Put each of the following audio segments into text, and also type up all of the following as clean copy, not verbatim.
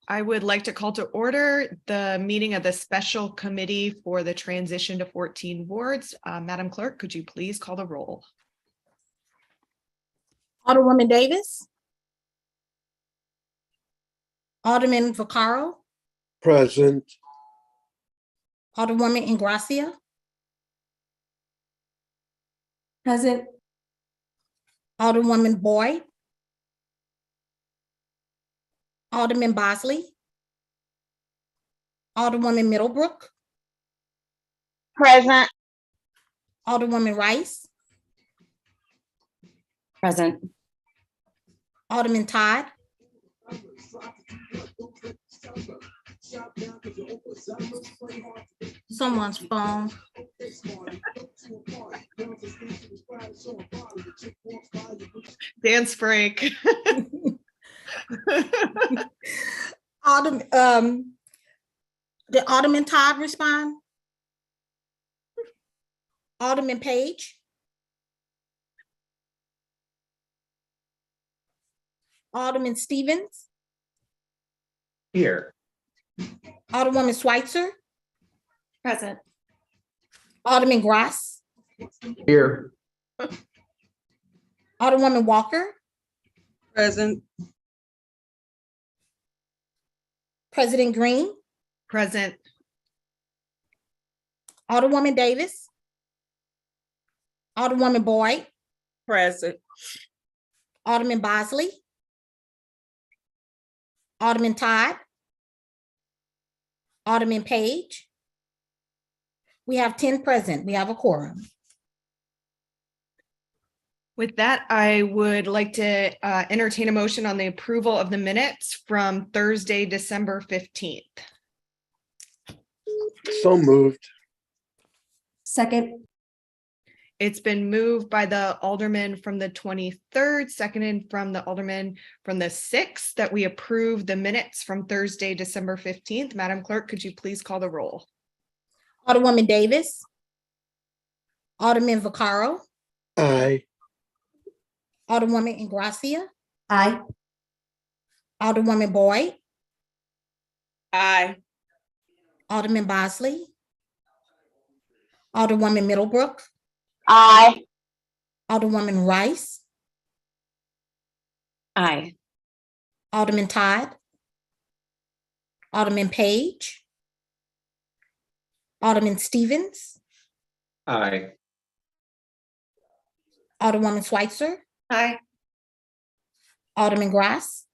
I would like to call to order the meeting of the special committee for the transition to 14 wards. Madam Clerk, could you please call the roll? Alderwoman Davis. Alderman Vaccaro. Present. Alderwoman Ingracia. Present. Alderwoman Boyd. Alderman Bosley. Alderwoman Middlebrook. Present. Alderwoman Rice. Present. Alderman Todd. Someone's phone. Dance break. Did Alderman Todd respond? Alderman Page. Alderman Stevens. Here. Alderwoman Schweitzer. Present. Alderman Grass. Here. Alderwoman Walker. Present. President Green. Present. Alderwoman Davis. Alderwoman Boyd. Present. Alderman Bosley. Alderman Todd. Alderman Page. We have 10 present. We have a quorum. With that, I would like to entertain a motion on the approval of the minutes from Thursday, December 15th. So moved. Second. It's been moved by the alderman from the 23rd, seconded from the alderman from the 6th, that we approve the minutes from Thursday, December 15th. Madam Clerk, could you please call the roll? Alderwoman Davis. Alderman Vaccaro. Aye. Alderwoman Ingracia. Aye. Alderwoman Boyd. Aye. Alderman Bosley. Alderwoman Middlebrook. Aye. Alderwoman Rice. Aye. Alderman Todd. Alderman Page. Alderman Stevens. Aye. Alderwoman Schweitzer. Aye. Alderman Grass.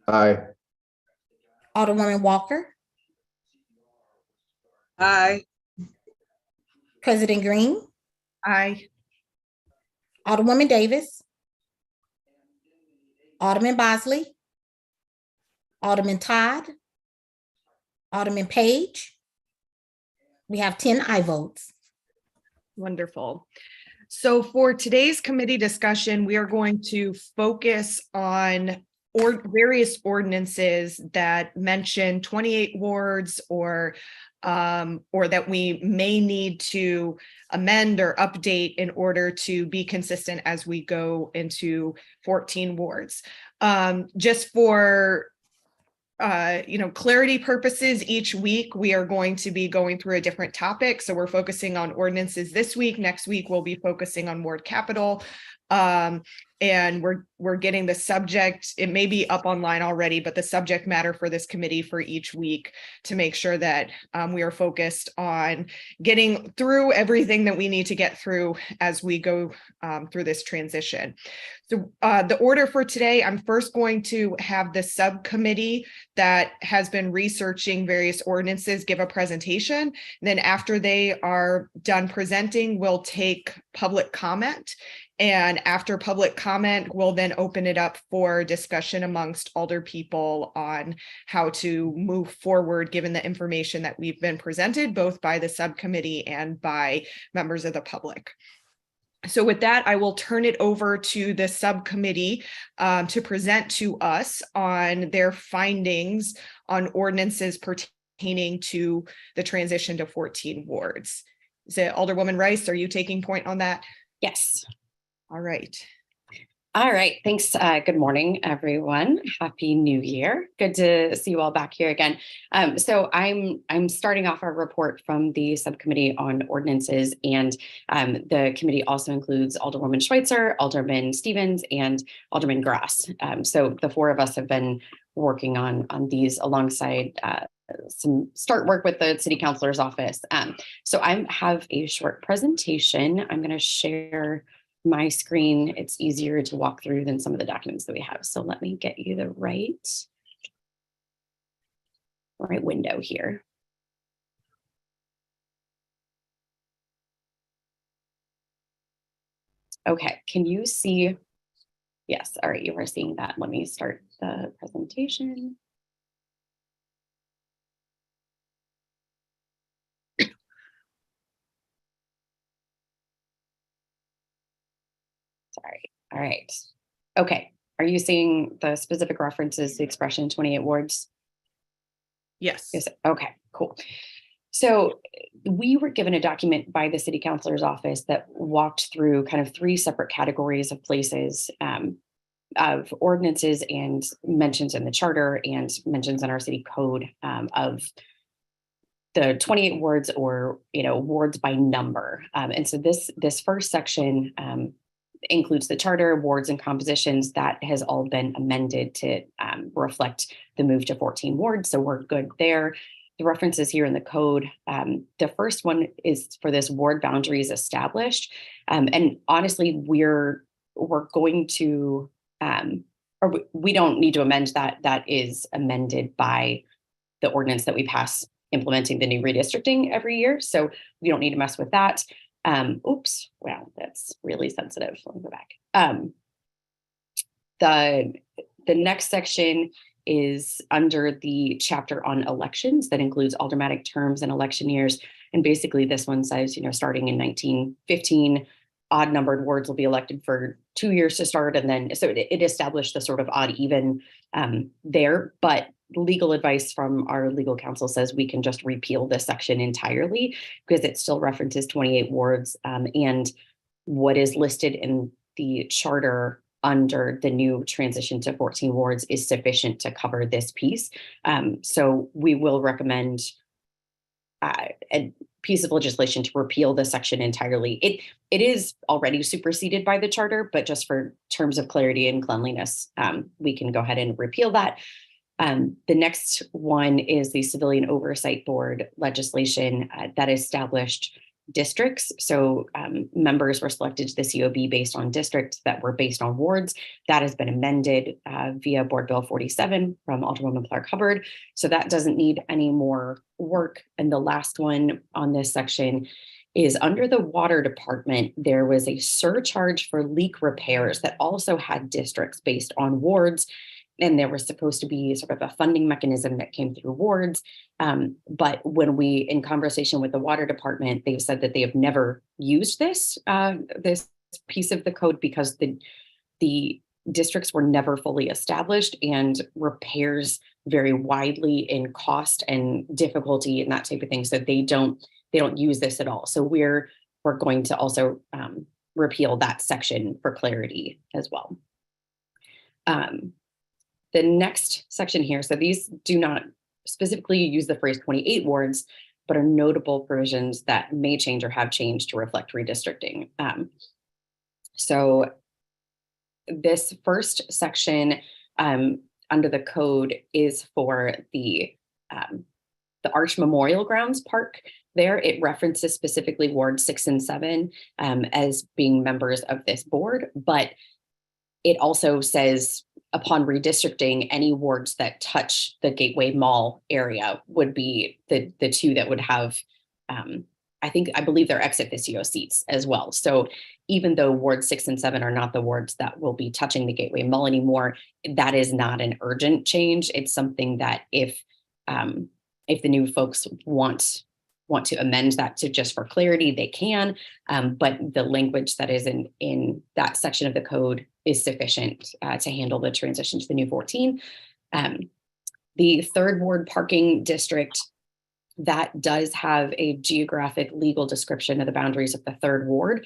Aye. Alderwoman Walker. Aye. President Green. Aye. Alderwoman Davis. Alderman Bosley. Alderman Todd. Alderman Page. We have 10 aye votes. Wonderful. So for today's committee discussion, we are going to focus on various ordinances that mention 28 wards or that we may need to amend or update in order to be consistent as we go into 14 wards. Just for clarity purposes, each week we are going to be going through a different topic. So we're focusing on ordinances this week. Next week, we'll be focusing on ward capital. And we're getting the subject, it may be up online already, but the subject matter for this committee for each week to make sure that we are focused on getting through everything that we need to get through as we go through this transition. So the order for today, I'm first going to have the subcommittee that has been researching various ordinances give a presentation. And then after they are done presenting, we'll take public comment. And after public comment, we'll then open it up for discussion amongst alder people on how to move forward, given the information that we've been presented, both by the subcommittee and by members of the public. So with that, I will turn it over to the subcommittee to present to us on their findings on ordinances pertaining to the transition to 14 wards. Is it Alderwoman Rice? Are you taking point on that? Yes. All right. All right, thanks. Good morning, everyone. Happy New Year. Good to see you all back here again. So I'm starting off our report from the subcommittee on ordinances, and the committee also includes Alderwoman Schweitzer, Alderman Stevens, and Alderman Grass. So the four of us have been working on these alongside some start work with the city councilor's office. So I have a short presentation. I'm going to share my screen. It's easier to walk through than some of the documents that we have. So let me get you the right window here. Okay, can you see? Yes, all right, you are seeing that. Let me start the presentation. Sorry. All right. Okay. Are you seeing the specific references to expression 28 wards? Yes. Yes. Okay, cool. So we were given a document by the city councilor's office that walked through kind of three separate categories of places of ordinances and mentions in the charter and mentions in our city code of the 28 wards, or wards by number. And so this first section includes the charter, wards, and compositions. That has all been amended to reflect the move to 14 wards. So we're good there. The references here in the code. The first one is for this ward boundaries established. And honestly, we're going to, or we don't need to amend that. That is amended by the ordinance that we pass implementing the new redistricting every year. So we don't need to mess with that. Oops, wow, that's really sensitive. Let me go back. The next section is under the chapter on elections that includes aldermanic terms and election years. And basically this one says, starting in 1915, odd numbered wards will be elected for 2 years to start. And then, so it established the sort of odd even there, but legal advice from our legal counsel says we can just repeal this section entirely because it still references 28 wards, and what is listed in the charter under the new transition to 14 wards is sufficient to cover this piece. So we will recommend a piece of legislation to repeal this section entirely. It is already superseded by the charter, but just for terms of clarity and cleanliness, we can go ahead and repeal that. The next one is the Civilian Oversight Board legislation that established districts. So members were selected to the COB based on districts that were based on wards. That has been amended via Board Bill 47 from Alderwoman Clark Hubbard. So that doesn't need any more work. And the last one on this section is under the water department. There was a surcharge for leak repairs that also had districts based on wards. And there was supposed to be sort of a funding mechanism that came through wards. But when we, in conversation with the water department, they've said that they have never used this piece of the code because the districts were never fully established, and repairs vary widely in cost and difficulty and that type of thing. So they don't use this at all. So we're going to also repeal that section for clarity as well. The next section here, so these do not specifically use the phrase 28 wards, but are notable provisions that may change or have changed to reflect redistricting. So this first section under the code is for the Arch Memorial Grounds Park. There, it references specifically Ward 6 and 7 as being members of this board, but it also says upon redistricting, any wards that touch the Gateway Mall area would be the two that would have, I believe they're ex officio seats as well. So even though Ward 6 and 7 are not the wards that will be touching the Gateway Mall anymore, that is not an urgent change. It's something that if the new folks want to amend that to just for clarity, they can, but the language that is in that section of the code is sufficient to handle the transition to the new 14. The third ward parking district, that does have a geographic legal description of the boundaries of the third ward.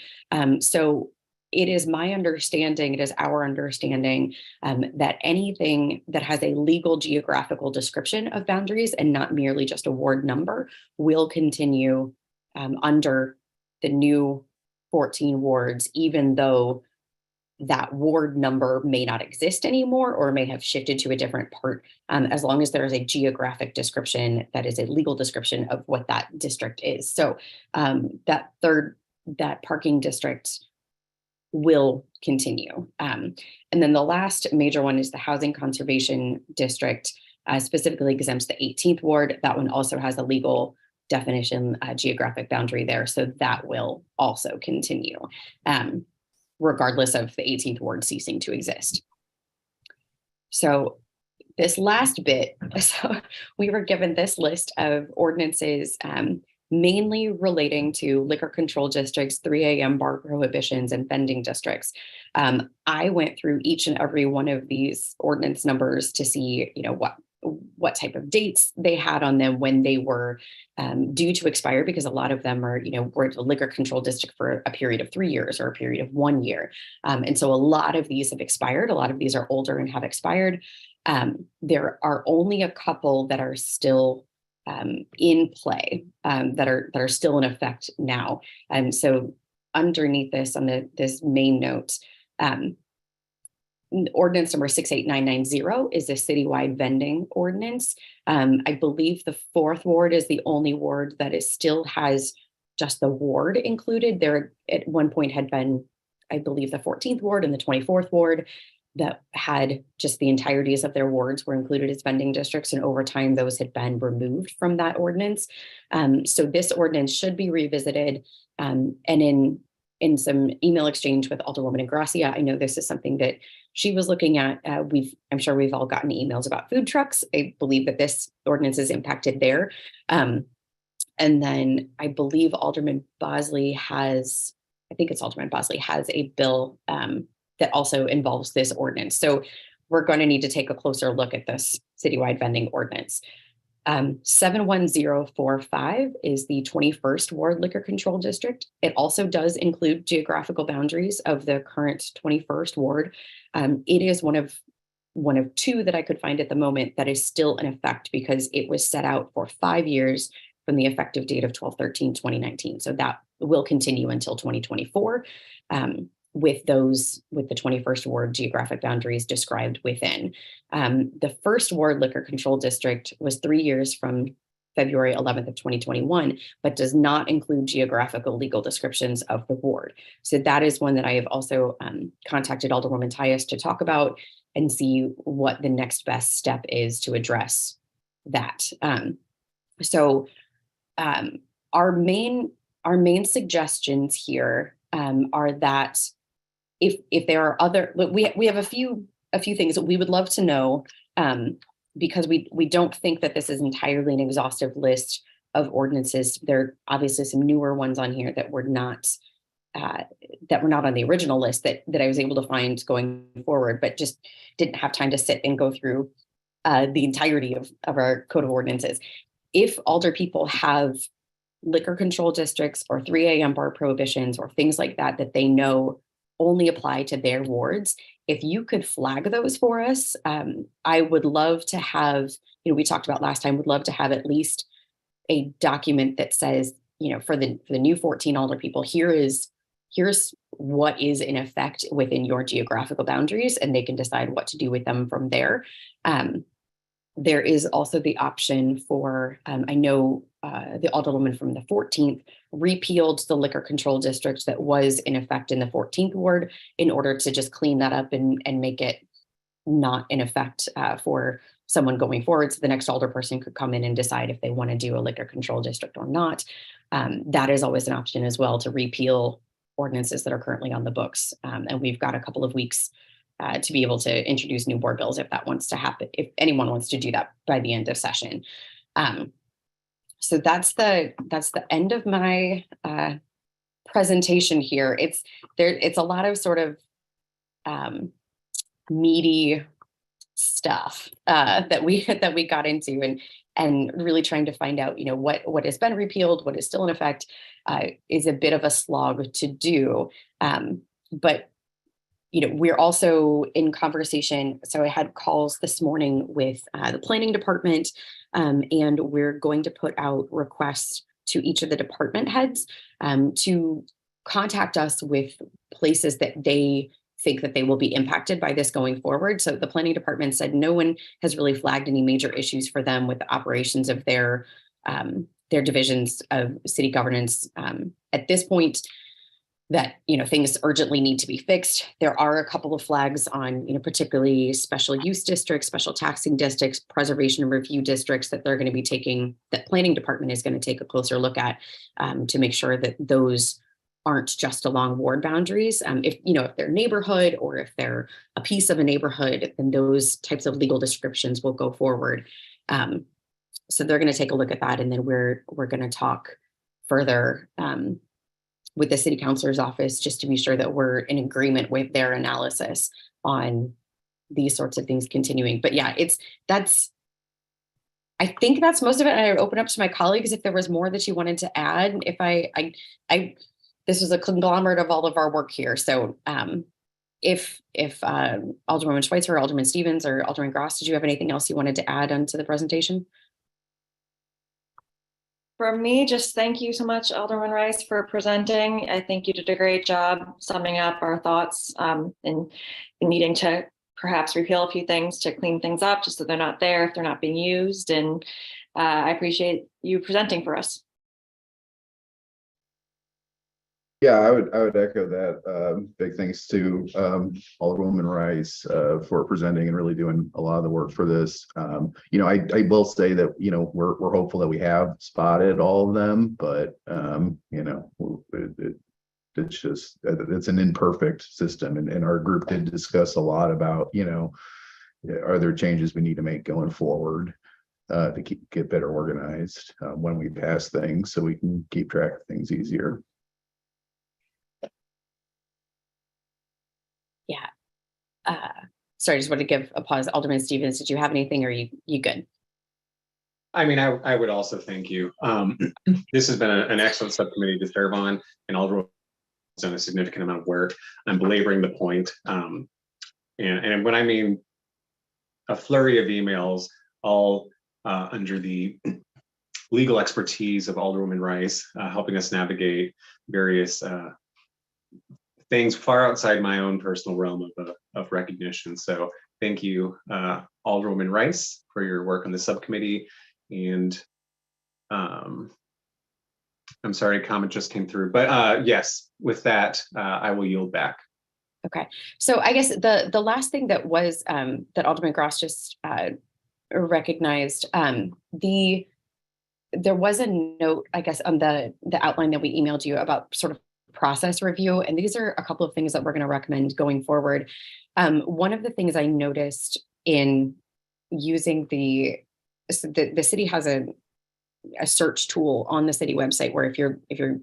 So it is my understanding, it is our understanding that anything that has a legal geographical description of boundaries and not merely just a ward number will continue under the new 14 wards, even though that ward number may not exist anymore or may have shifted to a different part, as long as there is a geographic description that is a legal description of what that district is. So that parking district will continue. And then the last major one is the Housing Conservation District, specifically exempts the 18th ward. That one also has a legal definition, geographic boundary there. So that will also continue, regardless of the 18th ward ceasing to exist. So this last bit, so we were given this list of ordinances mainly relating to liquor control districts, 3 a.m. bar prohibitions, and vending districts. I went through each and every one of these ordinance numbers to see, what type of dates they had on them when they were due to expire, because a lot of them are, were a liquor control district for a period of 3 years or a period of 1 year. And so a lot of these have expired. A lot of these are older and have expired. There are only a couple that are still in play, that are still in effect now. And so underneath this, on this main note, ordinance number 68990 is a citywide vending ordinance. I believe the 4th ward is the only ward that still has just the ward included. There at one point had been, I believe, the 14th ward and the 24th ward that had just the entireties of their wards were included as vending districts. And over time, those had been removed from that ordinance. So this ordinance should be revisited. And in some email exchange with Alderwoman Ingracia, I know this is something that she was looking at. I'm sure we've all gotten emails about food trucks. I believe that this ordinance is impacted there. And then I believe Alderman Bosley has a bill that also involves this ordinance. So we're going to need to take a closer look at this citywide vending ordinance. 71045 is the 21st Ward Liquor Control District. It also does include geographical boundaries of the current 21st Ward. It is one of two that I could find at the moment that is still in effect, because it was set out for 5 years from the effective date of 12/13/2019. So that will continue until 2024. With the 21st Ward geographic boundaries described within. The first Ward Liquor Control District was 3 years from February 11th of 2021, but does not include geographical legal descriptions of the ward. So that is one that I have also contacted Alderwoman Tyus to talk about and see what the next best step is to address that. Our main suggestions here are that if there are other, we have a few things that we would love to know, because we don't think that this is entirely an exhaustive list of ordinances. There are obviously some newer ones on here that were not on the original list that I was able to find going forward, but just didn't have time to sit and go through the entirety of our code of ordinances. If alder people have liquor control districts or 3 a.m. bar prohibitions or things like that they know only apply to their wards, if you could flag those for us, I would love to have, we talked about last time, would love to have at least a document that says, for the new 14 alder people, here's what is in effect within your geographical boundaries, and they can decide what to do with them from there. There is also the option for, I know the alderwoman from the 14th repealed the liquor control district that was in effect in the 14th ward in order to just clean that up and make it not in effect for someone going forward. So the next alder person could come in and decide if they want to do a liquor control district or not. That is always an option as well, to repeal ordinances that are currently on the books. And we've got a couple of weeks to be able to introduce new board bills if that wants to happen, if anyone wants to do that by the end of session. So that's the end of my presentation here. It's a lot of sort of meaty stuff that we got into, and really trying to find out, what has been repealed, what is still in effect, is a bit of a slog to do. but we're also in conversation. So I had calls this morning with the planning department, and we're going to put out requests to each of the department heads to contact us with places that they think that they will be impacted by this going forward. So the planning department said no one has really flagged any major issues for them with the operations of their divisions of city governance at this point, that things urgently need to be fixed. There are a couple of flags on particularly special use districts, special taxing districts, preservation and review districts that they're going to be taking, that planning department is going to take a closer look at to make sure that those aren't just along ward boundaries. If they're neighborhood or if they're a piece of a neighborhood, then those types of legal descriptions will go forward. So they're going to take a look at that, and then we're going to talk further with the city councilor's office just to be sure that we're in agreement with their analysis on these sorts of things continuing. But yeah, I think that's most of it. And I would open up to my colleagues if there was more that you wanted to add. If this was a conglomerate of all of our work here. So if Alderwoman Schweitzer, Alderman Stevens, or Alderman Gross, did you have anything else you wanted to add onto the presentation? For me, just thank you so much, Alderman Rice, for presenting. I think you did a great job summing up our thoughts in needing to perhaps repeal a few things to clean things up just so they're not there if they're not being used. And I appreciate you presenting for us. Yeah, I would echo that. Big thanks to Alderwoman Rice for presenting and really doing a lot of the work for this. I will say that we're hopeful that we have spotted all of them, but it's an imperfect system, and our group did discuss a lot about are there changes we need to make going forward to get better organized when we pass things, so we can keep track of things easier. Yeah. Sorry, I just wanted to give a pause. Alderman Stevens, did you have anything, or are you good? I mean, I would also thank you. This has been an excellent subcommittee to serve on, and Alderman has done a significant amount of work. I'm belaboring the point. And when I mean a flurry of emails, all under the legal expertise of Alderwoman Rice, helping us navigate various things far outside my own personal realm of recognition. So thank you, Alderwoman Rice, for your work on the subcommittee. And I'm sorry, a comment just came through, but yes, with that, I will yield back. Okay, so I guess the last thing that was that Alderman Gross just recognized, there was a note, I guess, on the outline that we emailed you about sort of process review, and these are a couple of things that we're going to recommend going forward. One of the things I noticed in using the city has a search tool on the city website where if you're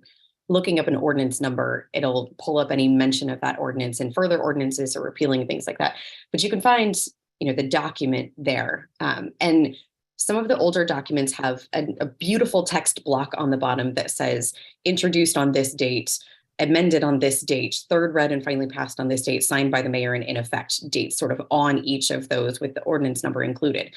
looking up an ordinance number, it'll pull up any mention of that ordinance and further ordinances or repealing things like that. But you can find the document there, and some of the older documents have a beautiful text block on the bottom that says introduced on this date, amended on this date, third read and finally passed on this date, signed by the mayor and in effect dates sort of on each of those with the ordinance number included.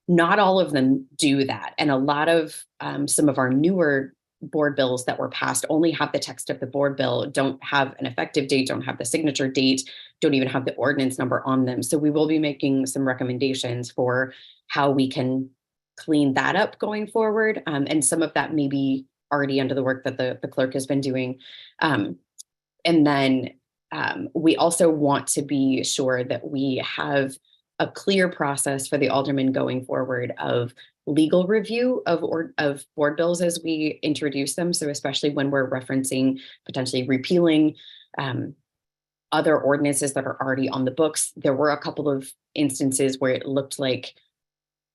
Not all of them do that. And a lot of some of our newer board bills that were passed only have the text of the board bill, don't have an effective date, don't have the signature date, don't even have the ordinance number on them. So we will be making some recommendations for how we can clean that up going forward. And some of that may be already under the work that the clerk has been doing. And then we also want to be sure that we have a clear process for the aldermen going forward of legal review of board bills as we introduce them. So especially when we're referencing potentially repealing other ordinances that are already on the books. There were a couple of instances where it looked like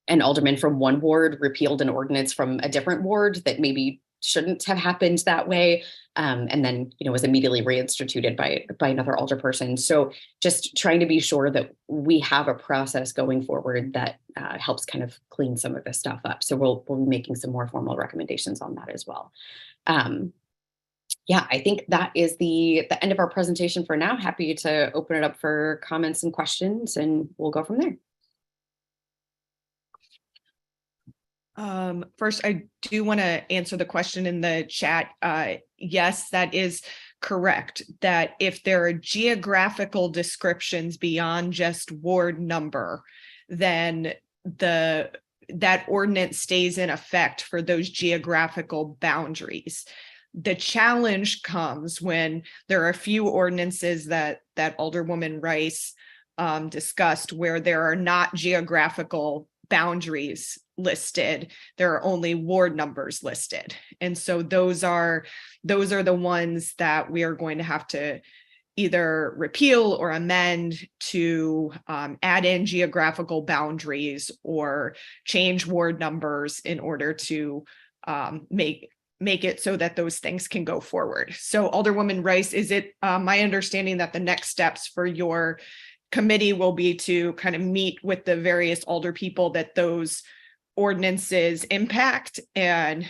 an alderman from one ward repealed an ordinance from a different ward that maybe shouldn't have happened that way, and then was immediately reinstituted by another alderperson. So just trying to be sure that we have a process going forward that helps kind of clean some of this stuff up. So we'll be making some more formal recommendations on that as well. Yeah, I think that is the end of our presentation for now. Happy to open it up for comments and questions, and we'll go from there. First, I do want to answer the question in the chat. Yes, that is correct. That if there are geographical descriptions beyond just ward number, then that ordinance stays in effect for those geographical boundaries. The challenge comes when there are a few ordinances that Alderwoman Rice discussed where there are not geographical boundaries listed. There are only ward numbers listed. And so those are the ones that we are going to have to either repeal or amend to add in geographical boundaries or change ward numbers in order to make it so that those things can go forward. So Alderwoman Rice, is it my understanding that the next steps for your committee will be to kind of meet with the various alder people that those ordinances impact and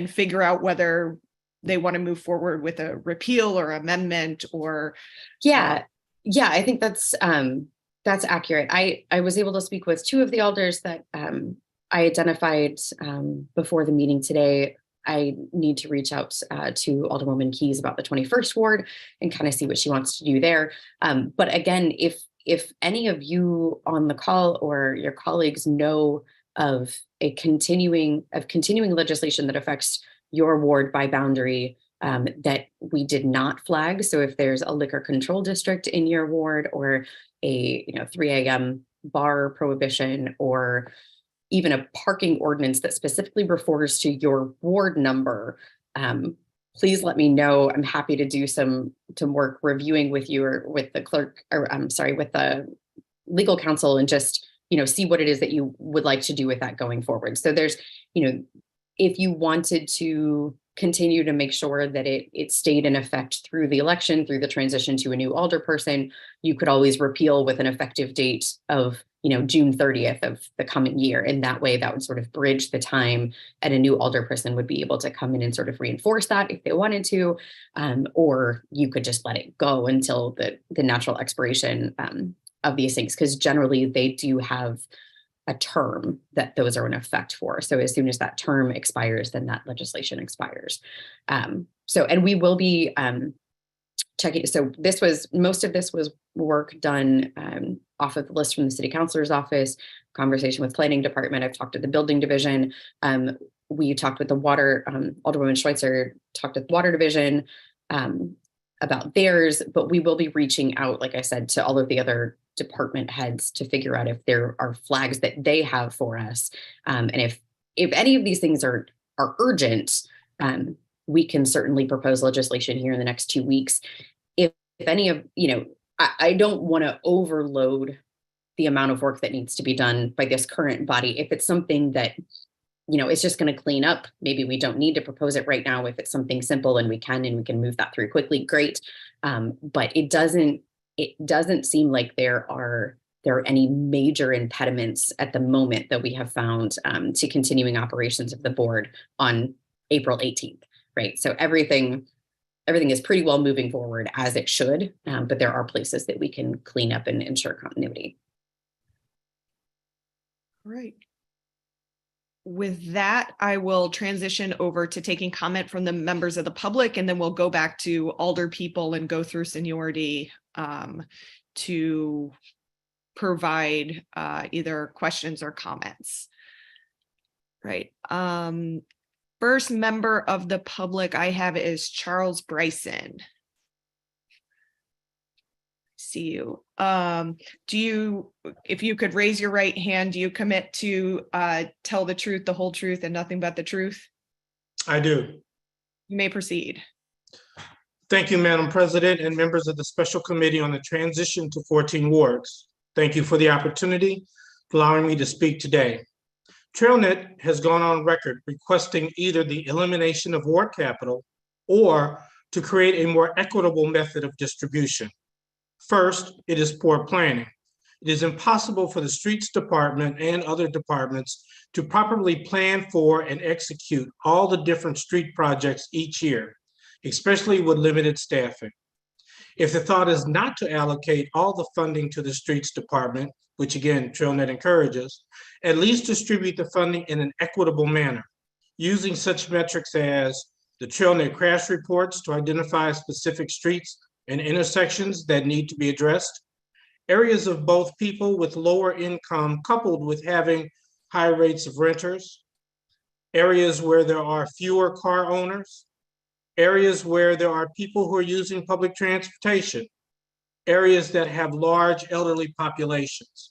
figure out whether they want to move forward with a repeal or amendment or? Yeah, I think that's accurate. I was able to speak with two of the alders that I identified before the meeting today. I need to reach out to Alderwoman Keys about the 21st ward and kind of see what she wants to do there. But again, if any of you on the call or your colleagues know of continuing legislation that affects your ward by boundary that we did not flag. So if there's a liquor control district in your ward or a 3 a.m. bar prohibition or even a parking ordinance that specifically refers to your ward number, please let me know. I'm happy to do some work reviewing with you or with the clerk, or with the legal counsel and just, see what it is that you would like to do with that going forward. So there's, if you wanted to continue to make sure that it stayed in effect through the election, through the transition to a new alderperson, you could always repeal with an effective date of, June 30th of the coming year. And that way that would sort of bridge the time and a new alderperson would be able to come in and sort of reinforce that if they wanted to, or you could just let it go until the natural expiration of these things, because generally they do have a term that those are in effect for. So as soon as that term expires, then that legislation expires. And we will be checking. So most of this was work done off of the list from the city councilor's office, conversation with planning department. I've talked to the building division. We talked with the water, Alderwoman Schweitzer talked with water division about theirs, but we will be reaching out, like I said, to all of the other department heads to figure out if there are flags that they have for us. And if any of these things are urgent, we can certainly propose legislation here in the next 2 weeks. If any of, I don't want to overload the amount of work that needs to be done by this current body. If it's something that, it's just going to clean up, maybe we don't need to propose it right now. If it's something simple and we can move that through quickly, great. But it doesn't seem like there are any major impediments at the moment that we have found to continuing operations of the board on April 18th, right? So everything is pretty well moving forward as it should, but there are places that we can clean up and ensure continuity. Right. With that, I will transition over to taking comment from the members of the public, and then we'll go back to alder people and go through seniority to provide either questions or comments. Right. First member of the public I have is Charles Bryson. See you. If you could raise your right hand, do you commit to tell the truth, the whole truth, and nothing but the truth? I do. You may proceed. Thank you, Madam President and members of the Special Committee on the Transition to 14 Wards. Thank you for the opportunity for allowing me to speak today. TrailNet has gone on record requesting either the elimination of ward capital or to create a more equitable method of distribution. First, it is poor planning. It is impossible for the streets department and other departments to properly plan for and execute all the different street projects each year. especially with limited staffing. If the thought is not to allocate all the funding to the streets department, which again, TrailNet encourages, at least distribute the funding in an equitable manner, using such metrics as the TrailNet crash reports to identify specific streets and intersections that need to be addressed, areas of both people with lower income coupled with having high rates of renters, areas where there are fewer car owners, areas where there are people who are using public transportation, areas that have large elderly populations.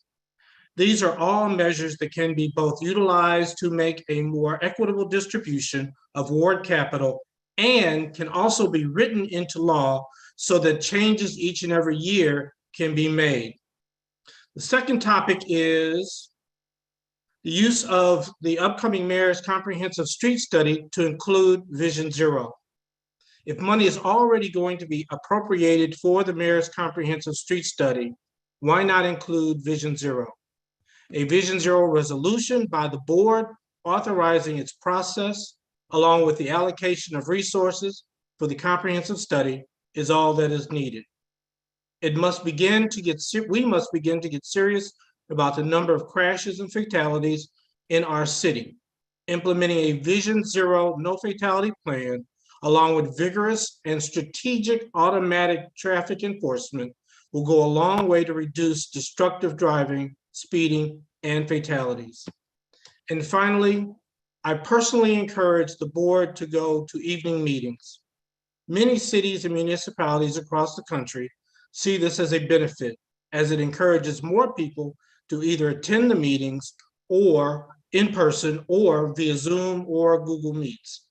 These are all measures that can be both utilized to make a more equitable distribution of ward capital and can also be written into law so that changes each and every year can be made. The second topic is the use of the upcoming mayor's comprehensive street study to include Vision Zero. If money is already going to be appropriated for the mayor's comprehensive street study, why not include Vision Zero? A Vision Zero resolution by the board authorizing its process, along with the allocation of resources for the comprehensive study, is all that is needed. We must begin to get serious about the number of crashes and fatalities in our city. Implementing a Vision Zero no fatality plan, along with vigorous and strategic automatic traffic enforcement, will go a long way to reduce destructive driving, speeding, and fatalities. And finally, I personally encourage the board to go to evening meetings. Many cities and municipalities across the country see this as a benefit, as it encourages more people to either attend the meetings or in person or via Zoom or Google Meets.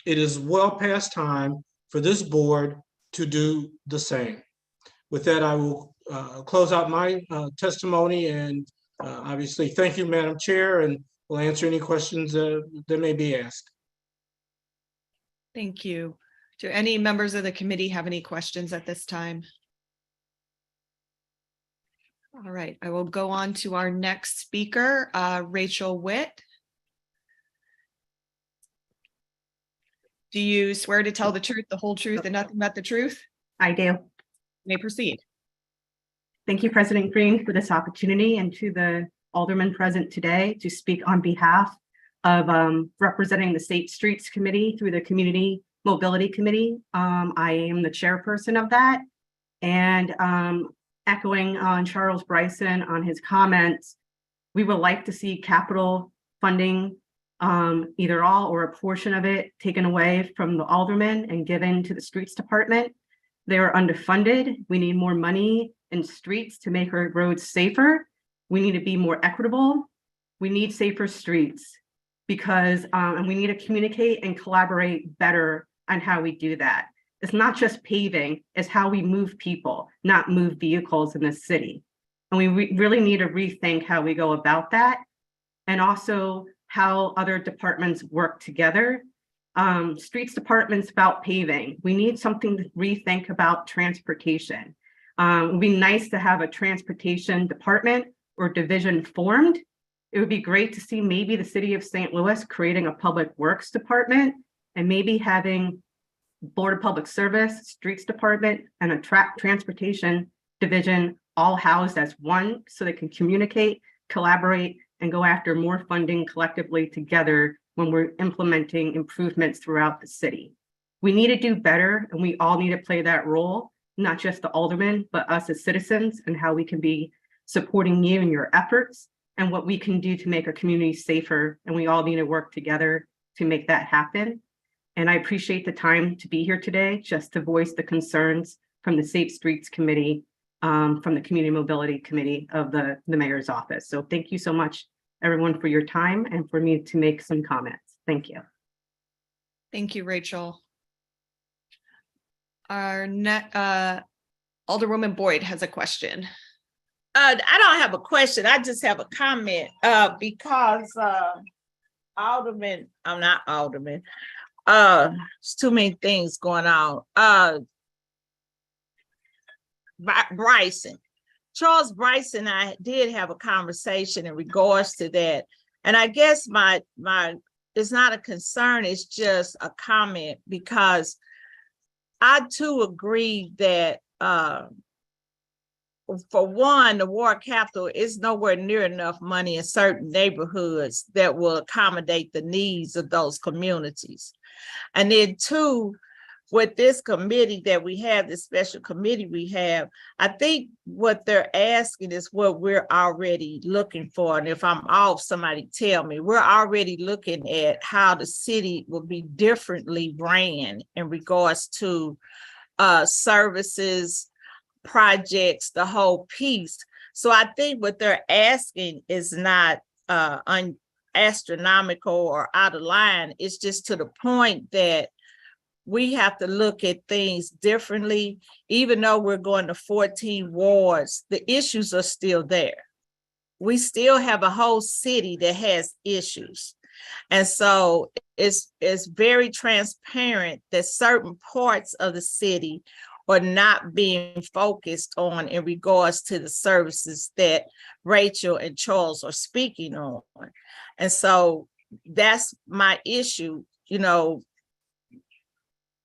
It is well past time for this board to do the same. With that, I will close out my testimony and obviously thank you, Madam Chair, and we'll answer any questions that may be asked. Thank you. Do any members of the committee have any questions at this time? All right, I will go on to our next speaker, Rachel Witt. Do you swear to tell the truth, the whole truth, and nothing but the truth? I do. You may proceed. Thank you, President Green, for this opportunity, and to the aldermen present today to speak on behalf of representing the State Streets Committee through the Community Mobility Committee. I am the chairperson of that, and echoing on Charles Bryson on his comments, we would like to see capital funding, either all or a portion of it, taken away from the aldermen and given to the streets department. They are underfunded. We need more money in streets to make our roads safer. We need to be more equitable. We need safer streets because, and we need to communicate and collaborate better on how we do that. It's not just paving, it's how we move people, not move vehicles in this city. And we really need to rethink how we go about that, and also how other departments work together. Streets department's about paving. We need something to rethink about transportation. It would be nice to have a transportation department or division formed. It would be great to see maybe the city of St. Louis creating a public works department and maybe having Board of Public Service, Streets Department, and a transportation division all housed as one so they can communicate, collaborate, and go after more funding collectively together when we're implementing improvements throughout the city. We need to do better, and we all need to play that role, not just the aldermen, but us as citizens, and how we can be supporting you in your efforts and what we can do to make our community safer. And we all need to work together to make that happen. And I appreciate the time to be here today, just to voice the concerns from the Safe Streets Committee, from the Community Mobility Committee of the Mayor's Office. So thank you so much, everyone, for your time and for me to make some comments. Thank you. Thank you, Rachel. Our Alderwoman Boyd has a question. I don't have a question. I just have a comment because Alderman, I'm not Alderman. There's too many things going on. Bryson, Charles Bryson, I did have a conversation in regards to that. And I guess my it's not a concern, it's just a comment, because I too agree that for one, the ward capital is nowhere near enough money in certain neighborhoods that will accommodate the needs of those communities. And then two, with this committee that we have, this special committee we have, I think what they're asking is what we're already looking for. And if I'm off, somebody tell me. We're already looking at how the city will be differently ran in regards to services, projects, the whole piece. So I think what they're asking is not astronomical or out of line. It's just to the point that we have to look at things differently. Even though we're going to 14 wards, the issues are still there. We still have a whole city that has issues. And so it's very transparent that certain parts of the city are not being focused on in regards to the services that Rachel and Charles are speaking on. And so that's my issue. You know,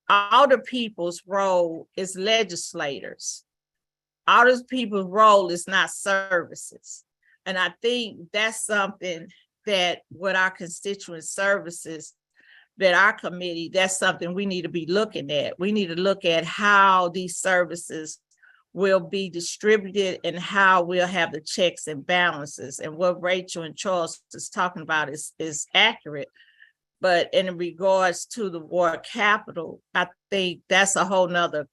all the people's role is legislators. All the people's role is not services. And I think that's something that with our constituent services, that our committee, that's something we need to be looking at. We need to look at how these services will be distributed and how we'll have the checks and balances. And what Rachel and Charles is talking about is accurate. But in regards to the ward capital, I think that's a whole nother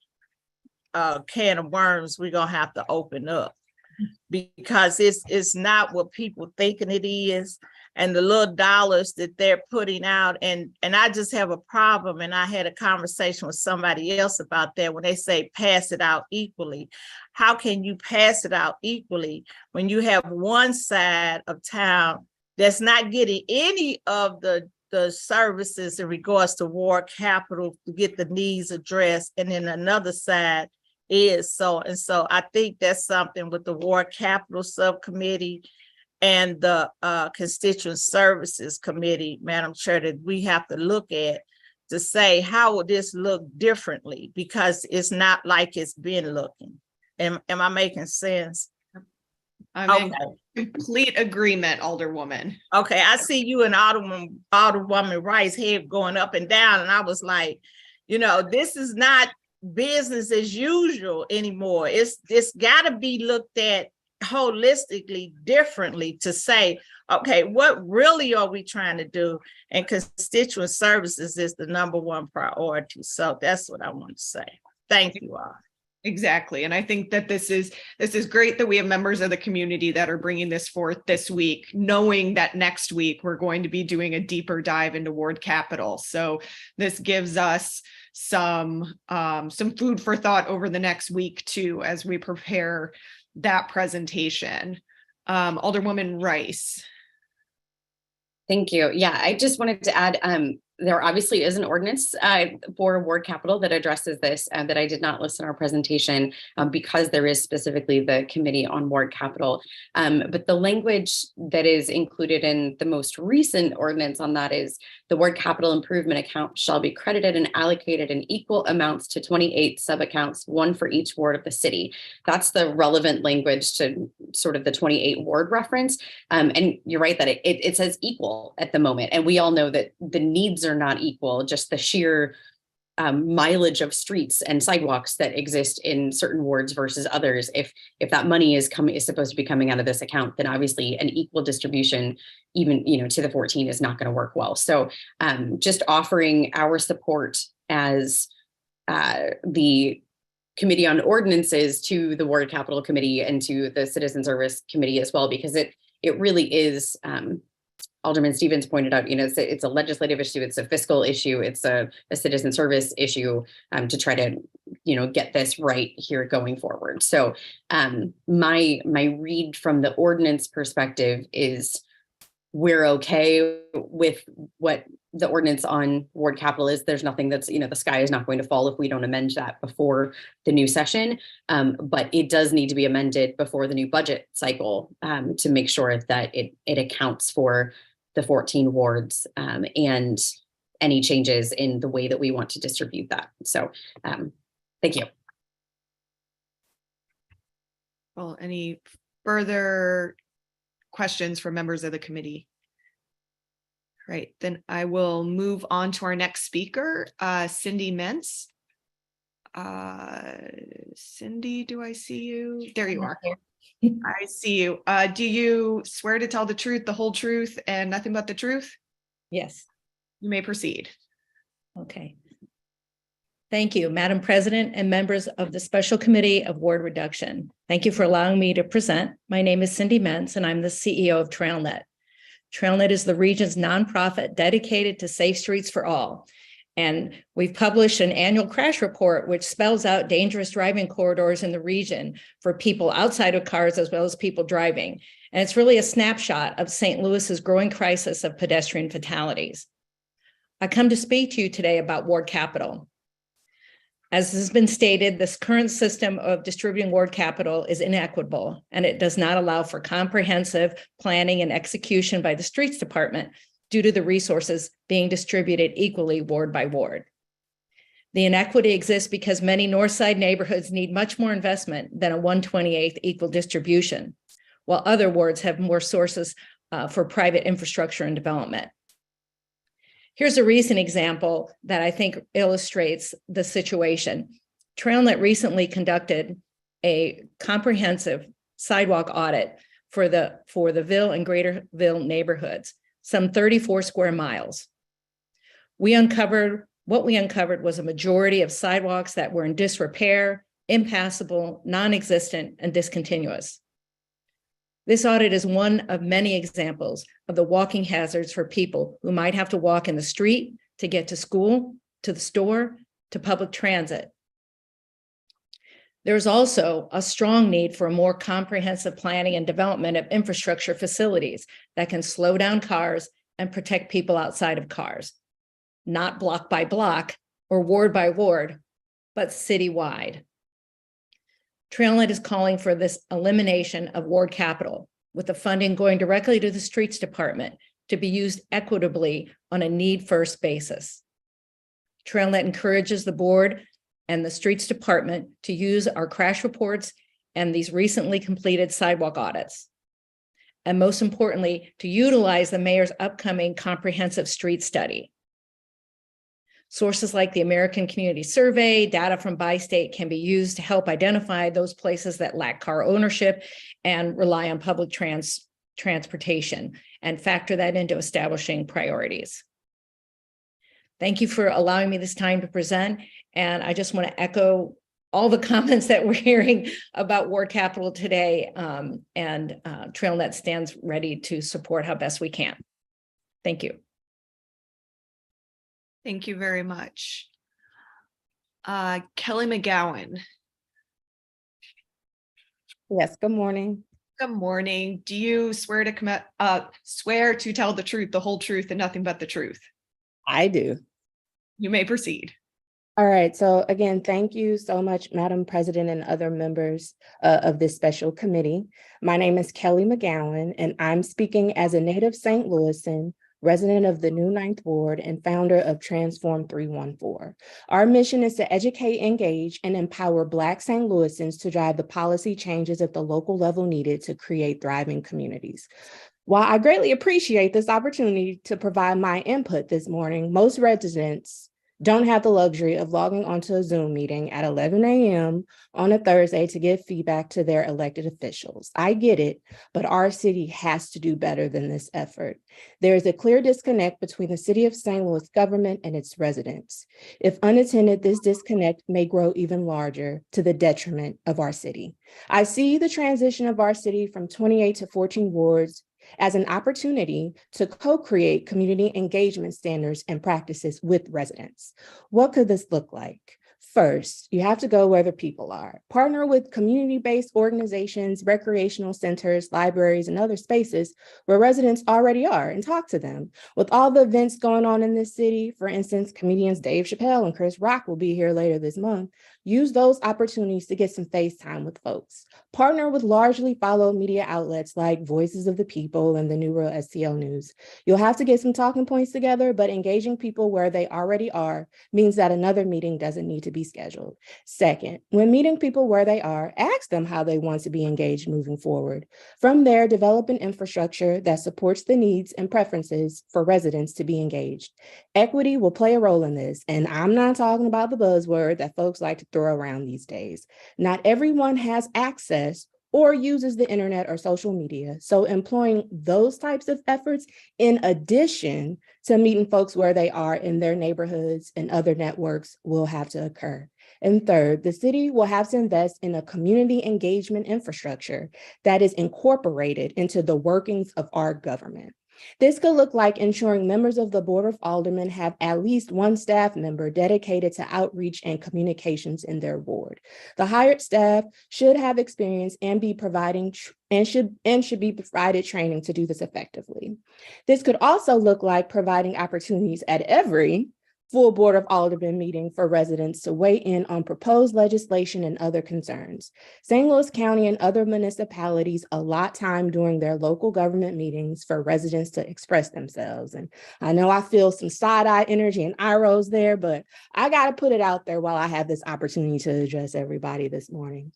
can of worms we're gonna have to open up, because it's not what people thinking it is. And the little dollars that they're putting out, and I just have a problem, and I had a conversation with somebody else about that when they say pass it out equally. How can you pass it out equally when you have one side of town that's not getting any of the services in regards to ward capital to get the needs addressed, and then another side is so. And so I think that's something with the ward capital subcommittee and the constituent services committee, Madam Chair, that we have to look at to say, how would this look differently? Because it's not like it's been looking. Am I making sense? I'm in complete agreement, Alderwoman. Okay, I see you and Alderwoman Rice head going up and down, and I was like, you know, this is not business as usual anymore. It's got to be looked at holistically differently to say, okay, what really are we trying to do? And constituent services is the number one priority. So that's what I want to say. Thank you all. Exactly. And I think that this is great that we have members of the community that are bringing this forth this week, knowing that next week we're going to be doing a deeper dive into ward capital. So this gives us some food for thought over the next week too, as we prepare that presentation. Alderwoman Rice. Thank you. Yeah, I just wanted to add, there obviously is an ordinance for ward capital that addresses this that I did not list in our presentation because there is specifically the committee on ward capital. But the language that is included in the most recent ordinance on that is the ward capital improvement account shall be credited and allocated in equal amounts to 28 sub-accounts, one for each ward of the city. That's the relevant language to sort of the 28 ward reference. And you're right that it says equal at the moment. And we all know that the needs are not equal, just the sheer mileage of streets and sidewalks that exist in certain wards versus others. If that money is supposed to be coming out of this account, then obviously an equal distribution, even to the 14, is not going to work well. So just offering our support as the Committee on Ordinances to the Ward Capital Committee and to the Citizen Service Committee as well, because it really is. Alderman Stevens pointed out, it's a legislative issue, it's a fiscal issue, it's a citizen service issue to try to, get this right here going forward. So my read from the ordinance perspective is we're okay with what the ordinance on ward capital is. There's nothing that's, the sky is not going to fall if we don't amend that before the new session. But it does need to be amended before the new budget cycle to make sure that it accounts for the 14 wards and any changes in the way that we want to distribute that. So thank you. Well, any further questions from members of the committee? Right, then I will move on to our next speaker, Cindy Mentz. Cindy, do I see you? There you are. I see you. Do you swear to tell the truth, the whole truth, and nothing but the truth? Yes. You may proceed. Okay. Thank you, Madam President and members of the Special Committee of Ward Reduction. Thank you for allowing me to present. My name is Cindy Mentz, and I'm the CEO of TrailNet. TrailNet is the region's nonprofit dedicated to safe streets for all. And we've published an annual crash report, which spells out dangerous driving corridors in the region for people outside of cars as well as people driving. And it's really a snapshot of St. Louis's growing crisis of pedestrian fatalities. I come to speak to you today about Ward Capital. As has been stated, this current system of distributing ward capital is inequitable, and it does not allow for comprehensive planning and execution by the streets department due to the resources being distributed equally ward by ward. The inequity exists because many Northside neighborhoods need much more investment than a 1/28 equal distribution, while other wards have more sources for private infrastructure and development. Here's a recent example that I think illustrates the situation. TrailNet recently conducted a comprehensive sidewalk audit for the Ville and Greater Ville neighborhoods, some 34 square miles. What we uncovered was a majority of sidewalks that were in disrepair, impassable, non-existent, and discontinuous. This audit is one of many examples of the walking hazards for people who might have to walk in the street to get to school, to the store, to public transit. There's also a strong need for a more comprehensive planning and development of infrastructure facilities that can slow down cars and protect people outside of cars, not block by block or ward by ward, but citywide. TrailNet is calling for this elimination of ward capital, with the funding going directly to the streets department to be used equitably on a need-first basis. TrailNet encourages the board and the streets department to use our crash reports and these recently completed sidewalk audits. And most importantly, to utilize the mayor's upcoming comprehensive street study. Sources like the American Community Survey, data from Bi-State can be used to help identify those places that lack car ownership and rely on public transportation and factor that into establishing priorities. Thank you for allowing me this time to present. And I just want to echo all the comments that we're hearing about ward capital today. TrailNet stands ready to support how best we can. Thank you. Thank you very much. Kelly McGowan. Yes, good morning. Good morning. Do you swear to tell the truth, the whole truth, and nothing but the truth? I do. You may proceed. All right. So again, thank you so much, Madam President and other members of this special committee. My name is Kelly McGowan, and I'm speaking as a native St. Louisan, resident of the new 9th Ward and founder of Transform 314. Our mission is to educate, engage, and empower Black St. Louisans to drive the policy changes at the local level needed to create thriving communities. While I greatly appreciate this opportunity to provide my input this morning, most residents don't have the luxury of logging onto a Zoom meeting at 11 a.m. on a Thursday to give feedback to their elected officials. I get it, but our city has to do better than this effort. There is a clear disconnect between the City of St. Louis government and its residents. If unattended, this disconnect may grow even larger to the detriment of our city. I see the transition of our city from 28 to 14 wards as an opportunity to co-create community engagement standards and practices with residents. What could this look like? First, you have to go where the people are. Partner with community-based organizations, recreational centers, libraries, and other spaces where residents already are and talk to them. With all the events going on in this city, for instance, comedians Dave Chappelle and Chris Rock will be here later this month. Use those opportunities to get some face time with folks. Partner with largely followed media outlets like Voices of the People and the New World STL News. You'll have to get some talking points together, but engaging people where they already are means that another meeting doesn't need to be scheduled. Second, when meeting people where they are, ask them how they want to be engaged moving forward. From there, develop an infrastructure that supports the needs and preferences for residents to be engaged. Equity will play a role in this, and I'm not talking about the buzzword that folks like to throw around these days. Not everyone has access or uses the internet or social media, so employing those types of efforts in addition to meeting folks where they are in their neighborhoods and other networks will have to occur. And third, the city will have to invest in a community engagement infrastructure that is incorporated into the workings of our government. This could look like ensuring members of the Board of Aldermen have at least one staff member dedicated to outreach and communications in their ward. The hired staff should have experience and be providing should be provided training to do this effectively. This could also look like providing opportunities at every full Board of Aldermen meeting for residents to weigh in on proposed legislation and other concerns. St. Louis County and other municipalities allot time during their local government meetings for residents to express themselves. And I know I feel some side-eye energy and eye rolls there, but I got to put it out there while I have this opportunity to address everybody this morning.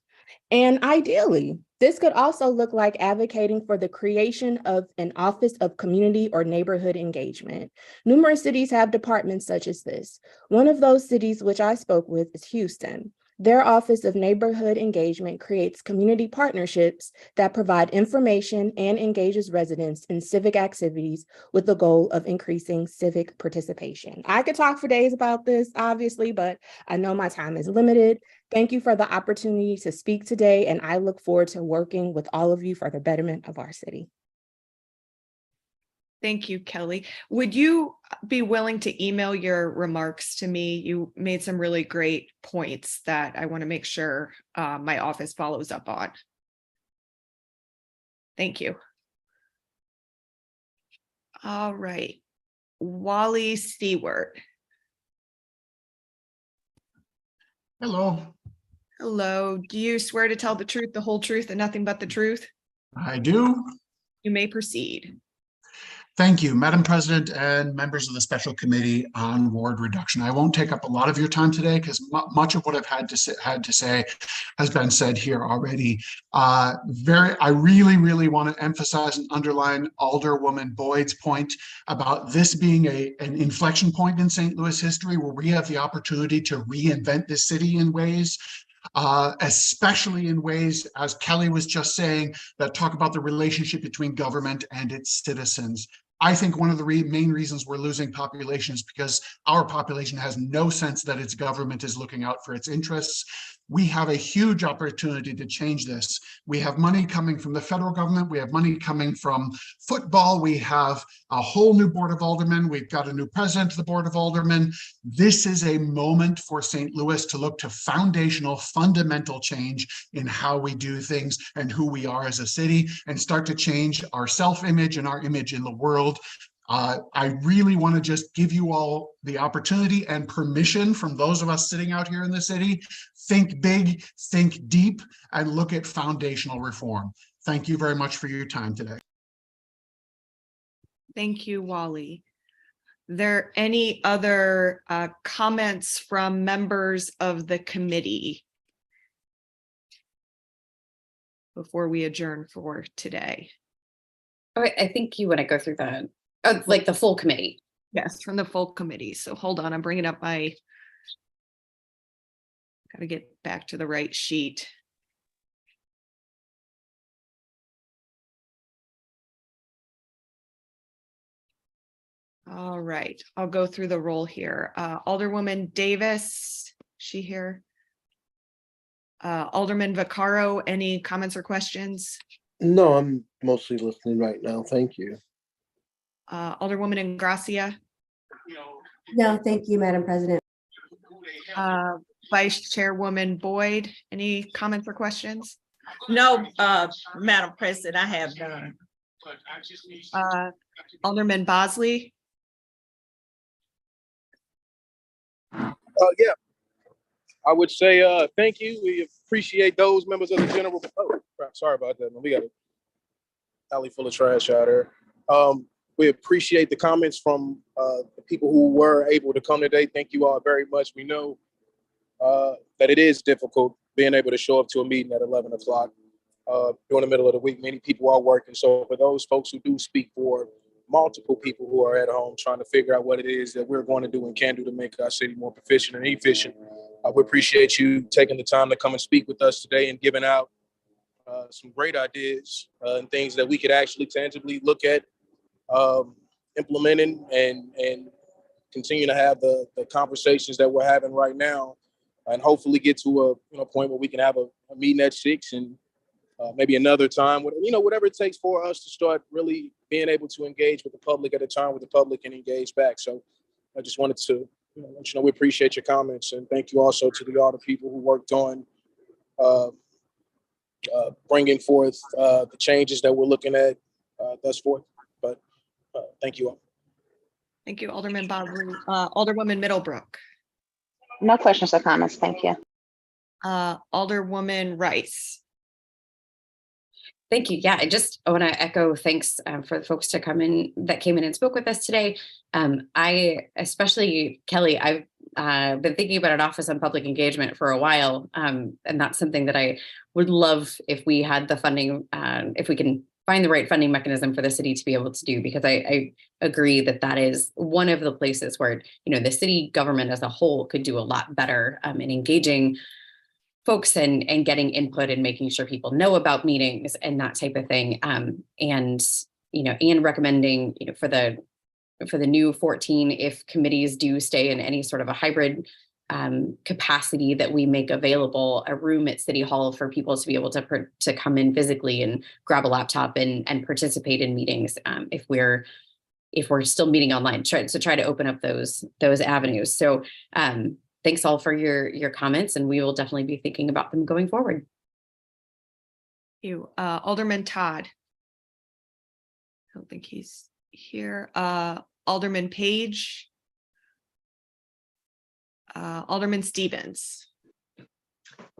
And ideally, this could also look like advocating for the creation of an Office of Community or Neighborhood Engagement. Numerous cities have departments such as this. One of those cities which I spoke with is Houston. Their Office of Neighborhood Engagement creates community partnerships that provide information and engages residents in civic activities with the goal of increasing civic participation. I could talk for days about this, obviously, but I know my time is limited. Thank you for the opportunity to speak today, and I look forward to working with all of you for the betterment of our city. Thank you, Kelly. Would you be willing to email your remarks to me? You made some really great points that I want to make sure my office follows up on. Thank you. All right. Wally Stewart. Hello. Hello. Do you swear to tell the truth, the whole truth, and nothing but the truth? I do. You may proceed. Thank you, Madam President and members of the Special Committee on Ward Reduction. I won't take up a lot of your time today because much of what I've had to say has been said here already. I really want to emphasize and underline Alderwoman Boyd's point about this being an inflection point in St. Louis history where we have the opportunity to reinvent this city in ways especially in ways, as Kelly was just saying, that talk about the relationship between government and its citizens. I think one of the main reasons we're losing population is because our population has no sense that its government is looking out for its interests. We have a huge opportunity to change this. We have money coming from the federal government. We have money coming from football. We have a whole new Board of Aldermen. We've got a new president of the Board of Aldermen. This is a moment for St. Louis to look to foundational, fundamental change in how we do things and who we are as a city and start to change our self-image and our image in the world. I really want to just give you all the opportunity and permission from those of us sitting out here in the city. Think big, think deep, and look at foundational reform. Thank you very much for your time today. Thank you, Wally. There any other comments from members of the committee before we adjourn for today? All right, I think you want to go through the like the full committee. Yes, from the full committee. So hold on, I'm bringing up my, got to get back to the right sheet. All right, I'll go through the roll here. Alderwoman Davis, she here? Alderman Vaccaro, any comments or questions? No, I'm mostly listening right now. Thank you. Alderwoman Ingracia? No, thank you, Madam President. Vice Chairwoman Boyd, any comments or questions? No, Madam President, I have none. Alderman Bosley? Yeah, I would say thank you. We appreciate those members of the general. Oh, crap, sorry about that. We got an alley full of trash out here. We appreciate the comments from the people who were able to come today. Thank you all very much. We know that it is difficult being able to show up to a meeting at 11 o'clock during the middle of the week. Many people are working. So for those folks who do speak for multiple people who are at home trying to figure out what it is that we're going to do and can do to make our city more proficient and efficient, we appreciate you taking the time to come and speak with us today and giving out some great ideas and things that we could actually tangibly look at implementing and continue to have the conversations that we're having right now, and hopefully get to a point where we can have a meeting at 6 and maybe another time, whatever it takes for us to start really being able to engage with the public at a time where the public can engage back. So I just wanted to let you know we appreciate your comments, and thank you also to all the people who worked on bringing forth the changes that we're looking at thus forth. But thank you all. Thank you, Alderman Bob. Alderwoman Middlebrook. No questions or comments. Thank you. Alderwoman Rice. Thank you. Yeah, I want to echo thanks for the folks that came in and spoke with us today. I, especially Kelly, I've been thinking about an Office on Public Engagement for a while, and that's something that I would love if we had the funding, if we can find the right funding mechanism for the city to be able to do, because I agree that is one of the places where, the city government as a whole could do a lot better in engaging folks and getting input and making sure people know about meetings and that type of thing. And recommending, for the new 14, if committees do stay in any sort of a hybrid capacity, that we make available a room at City Hall for people to be able to come in physically and grab a laptop and participate in meetings. If we're still meeting online, try to open up those avenues. So thanks all for your comments, and we will definitely be thinking about them going forward. Thank you. Alderman Todd. I don't think he's here. Alderman Page. Alderman Stevens.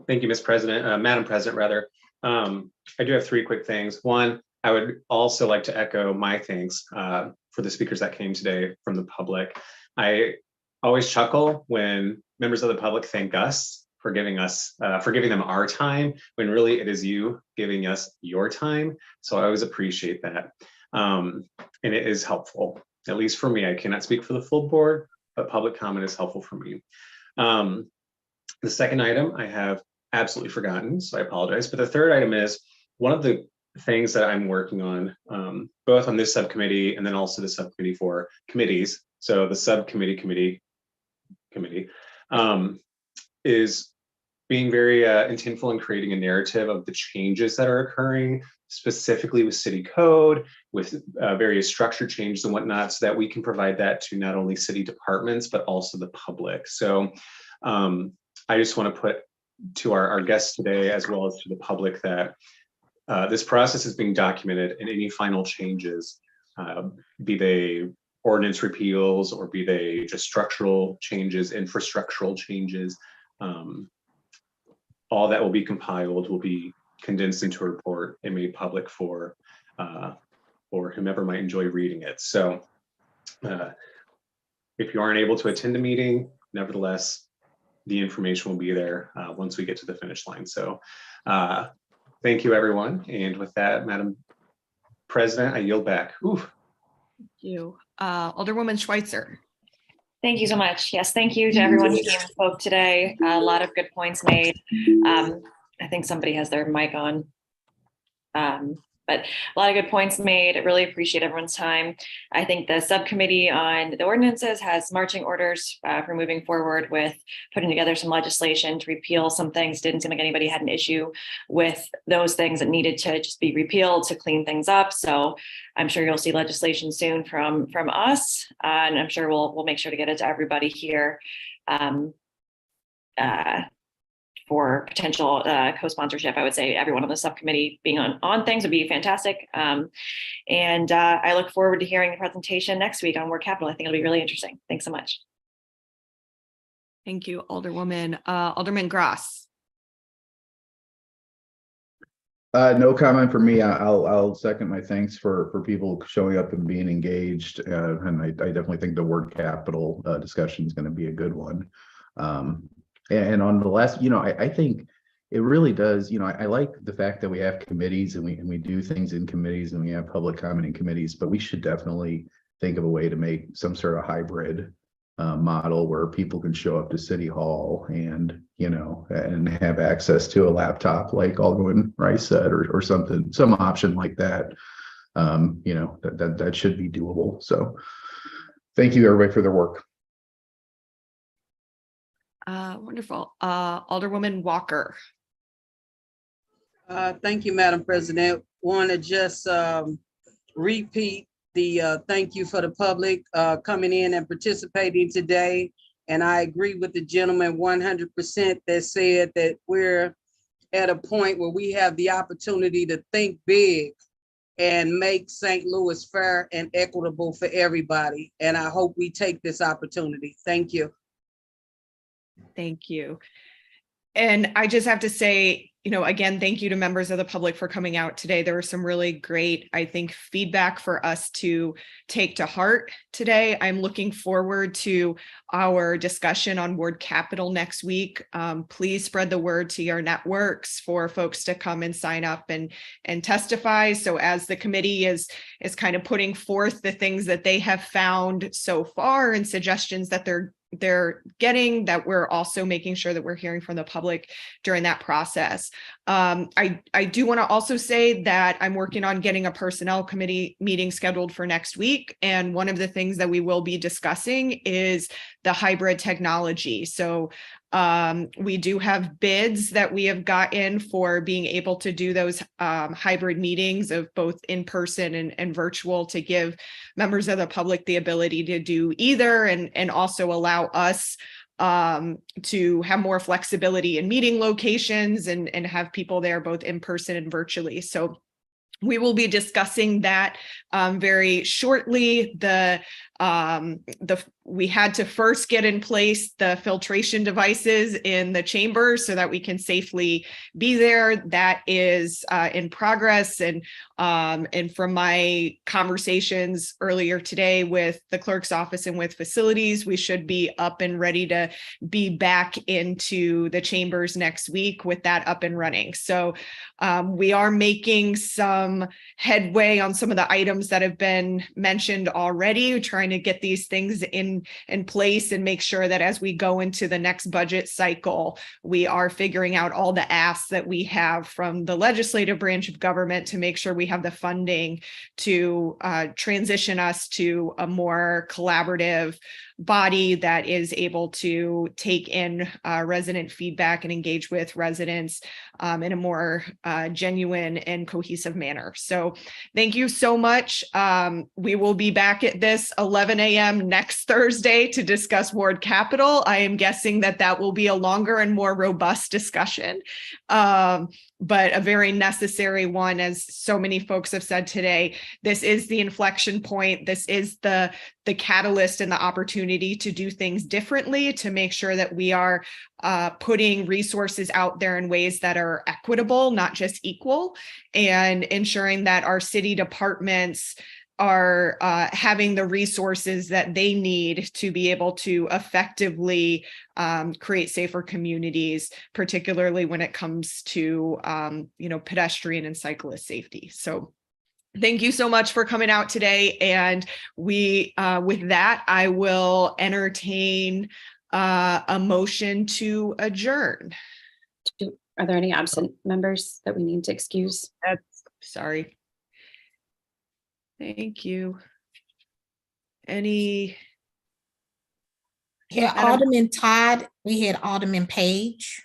Thank you, Ms. President, Madam President, rather. I do have 3 quick things. One, I would also like to echo my thanks for the speakers that came today from the public. I always chuckle when members of the public thank us for giving them our time, when really it is you giving us your time. So I always appreciate that. And it is helpful, at least for me. I cannot speak for the full board, but public comment is helpful for me. The second item I have absolutely forgotten, so I apologize. But the third item is one of the things that I'm working on, both on this subcommittee and then also the subcommittee for committees. So the subcommittee is being very intentful in creating a narrative of the changes that are occurring, specifically with city code, with various structure changes and whatnot, so that we can provide that to not only city departments, but also the public. So I just want to put to our guests today, as well as to the public, that this process is being documented, and any final changes, be they ordinance repeals or be they just structural changes, infrastructural changes, all that will be compiled, will be condensed into a report and made public for whomever might enjoy reading it. So if you aren't able to attend the meeting, nevertheless, the information will be there once we get to the finish line. So thank you, everyone. And with that, Madam President, I yield back. Ooh. Thank you. Alderwoman Schweitzer. Thank you so much. Yes, thank you to everyone who came and spoke today. A lot of good points made. I think somebody has their mic on. But a lot of good points made. I really appreciate everyone's time. I think the subcommittee on the ordinances has marching orders for moving forward with putting together some legislation to repeal some things. Didn't seem like anybody had an issue with those things that needed to just be repealed to clean things up. So I'm sure you'll see legislation soon from us, and I'm sure we'll make sure to get it to everybody here. For potential co-sponsorship. I would say everyone on the subcommittee being on things would be fantastic. And I look forward to hearing the presentation next week on Ward Capital. I think it'll be really interesting. Thanks so much. Thank you, Alderwoman. Alderman Gross. No comment for me. I'll second my thanks for people showing up and being engaged. And I definitely think the word capital discussion is going to be a good one. And on the last, I think it really does, I like the fact that we have committees and we do things in committees and we have public comment in committees, but we should definitely think of a way to make some sort of hybrid model where people can show up to City Hall and, and have access to a laptop like Alderman Rice said, or something, some option like that. That should be doable. So thank you everybody for their work. Wonderful. Alderwoman Walker. Thank you, Madam President. Want to just repeat the thank you for the public coming in and participating today. And I agree with the gentleman 100% that said that we're at a point where we have the opportunity to think big and make St. Louis fair and equitable for everybody. And I hope we take this opportunity. Thank you. Thank you. And I just have to say, again, thank you to members of the public for coming out today. There was some really great, I think, feedback for us to take to heart today. I'm looking forward to our discussion on ward capital next week. Please spread the word to your networks for folks to come and sign up and testify. So as the committee is kind of putting forth the things that they have found so far and suggestions that they're getting, that we're also making sure that we're hearing from the public during that process. I do want to also say that I'm working on getting a personnel committee meeting scheduled for next week. And one of the things that we will be discussing is the hybrid technology. So we do have bids that we have gotten for being able to do those hybrid meetings of both in person and virtual, to give members of the public the ability to do either, and also allow us to have more flexibility in meeting locations and have people there both in person and virtually. So we will be discussing that very shortly. We had to first get in place the filtration devices in the chambers so that we can safely be there. That is in progress. And from my conversations earlier today with the clerk's office and with facilities, we should be up and ready to be back into the chambers next week with that up and running. So we are making some headway on some of the items that have been mentioned already, trying to get these things in place and make sure that as we go into the next budget cycle, we are figuring out all the asks that we have from the legislative branch of government to make sure we have the funding to transition us to a more collaborative body that is able to take in resident feedback and engage with residents in a more genuine and cohesive manner. So thank you so much. We will be back at this 11 a.m. next Thursday to discuss ward capital. I am guessing that will be a longer and more robust discussion, but a very necessary one. As so many folks have said today, this is the inflection point. This is the catalyst and the opportunity to do things differently, to make sure that we are putting resources out there in ways that are equitable, not just equal, and ensuring that our city departments are having the resources that they need to be able to effectively create safer communities, particularly when it comes to pedestrian and cyclist safety. So thank you so much for coming out today. And with that, I will entertain a motion to adjourn. Are there any absent members that we need to excuse? Sorry. Thank you. Any? Yeah, Alderman Todd, we had Alderman Page.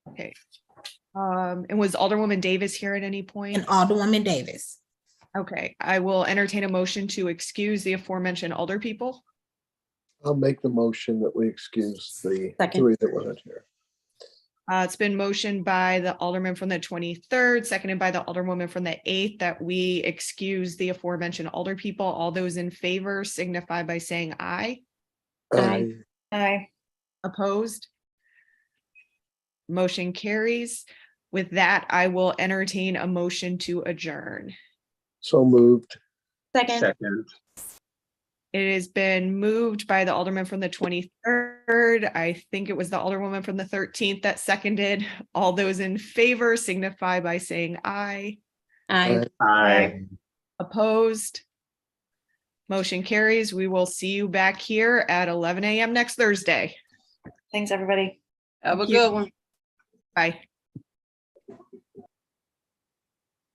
Okay. And was Alderwoman Davis here at any point? And Alderwoman Davis. Okay, I will entertain a motion to excuse the aforementioned alder people. I'll make the motion that we excuse the Second. three that weren't here. It's been motioned by the alderman from the 23rd, seconded by the alderwoman from the 8th, that we excuse the aforementioned alder people. All those in favor signify by saying aye. Aye. Aye. Opposed? Motion carries. With that, I will entertain a motion to adjourn. So moved. Second. It has been moved by the Alderman from the 23rd. I think it was the Alderwoman from the 13th that seconded. All those in favor signify by saying aye. Aye. Aye. Opposed? Motion carries. We will see you back here at 11 a.m. next Thursday. Thanks, everybody. Have a Thank you. good one. Bye.